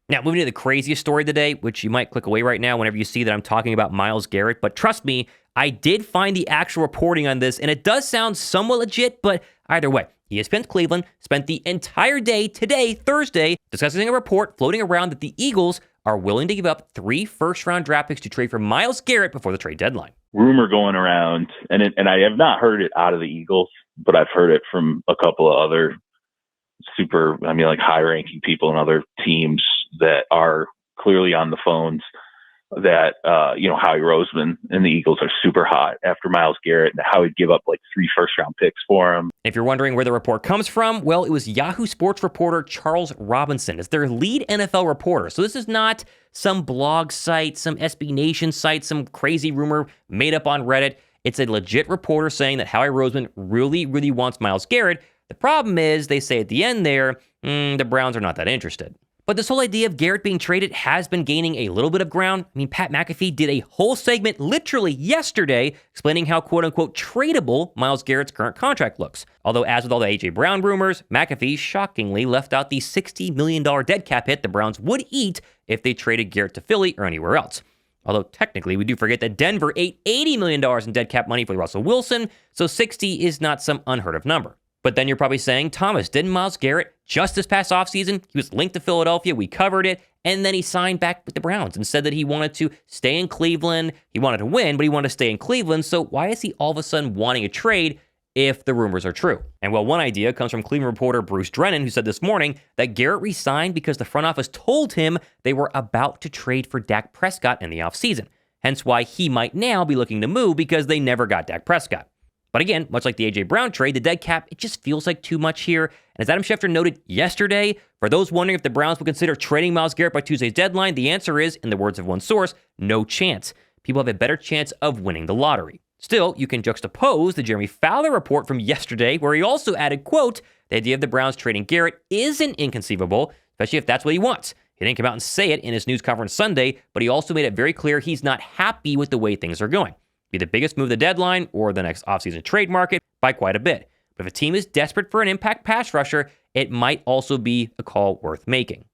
Now, moving to the craziest story of the day, which you might click away right now whenever you see that I'm talking about Myles Garrett, but trust me, I did find the actual reporting on this, and it does sound somewhat legit, but either way, ESPN Cleveland spent the entire day today, Thursday, discussing a report floating around that the Eagles are willing to give up 3 first-round draft picks to trade for Myles Garrett before the trade deadline. Rumor going around, and I have not heard it out of the Eagles, but I've heard it from a couple of other high-ranking people in other teams that are clearly on the phones, that, Howie Roseman and the Eagles are super hot after Myles Garrett, and how he'd give up like 3 first-round picks for him. If you're wondering where the report comes from, well, it was Yahoo Sports reporter Charles Robinson. It's their lead NFL reporter. So this is not some blog site, some SB Nation site, some crazy rumor made up on Reddit. It's a legit reporter saying that Howie Roseman really, really wants Myles Garrett. The problem is, they say at the end there, the Browns are not that interested. But this whole idea of Garrett being traded has been gaining a little bit of ground. I mean, Pat McAfee did a whole segment literally yesterday explaining how quote-unquote tradable Myles Garrett's current contract looks. Although, as with all the A.J. Brown rumors, McAfee shockingly left out the $60 million dead cap hit the Browns would eat if they traded Garrett to Philly or anywhere else. Although technically, we do forget that Denver ate $80 million in dead cap money for Russell Wilson, so 60 is not some unheard of number. But then you're probably saying, Thomas, didn't Myles Garrett just this past offseason, he was linked to Philadelphia, we covered it, and then he signed back with the Browns and said that he wanted to stay in Cleveland. He wanted to win, but he wanted to stay in Cleveland, so why is he all of a sudden wanting a trade if the rumors are true? And well, one idea comes from Cleveland reporter Bruce Drennan, who said this morning that Garrett resigned because the front office told him they were about to trade for Dak Prescott in the offseason. Hence why he might now be looking to move because they never got Dak Prescott. But again, much like the A.J. Brown trade, the dead cap, it just feels like too much here. And as Adam Schefter noted yesterday, for those wondering if the Browns will consider trading Myles Garrett by Tuesday's deadline, the answer is, in the words of one source, no chance. People have a better chance of winning the lottery. Still, you can juxtapose the Jeremy Fowler report from yesterday, where he also added, quote, the idea of the Browns trading Garrett isn't inconceivable, especially if that's what he wants. He didn't come out and say it in his news conference Sunday, but he also made it very clear he's not happy with the way things are going. Be the biggest move of the deadline or the next offseason trade market by quite a bit. But if a team is desperate for an impact pass rusher, it might also be a call worth making.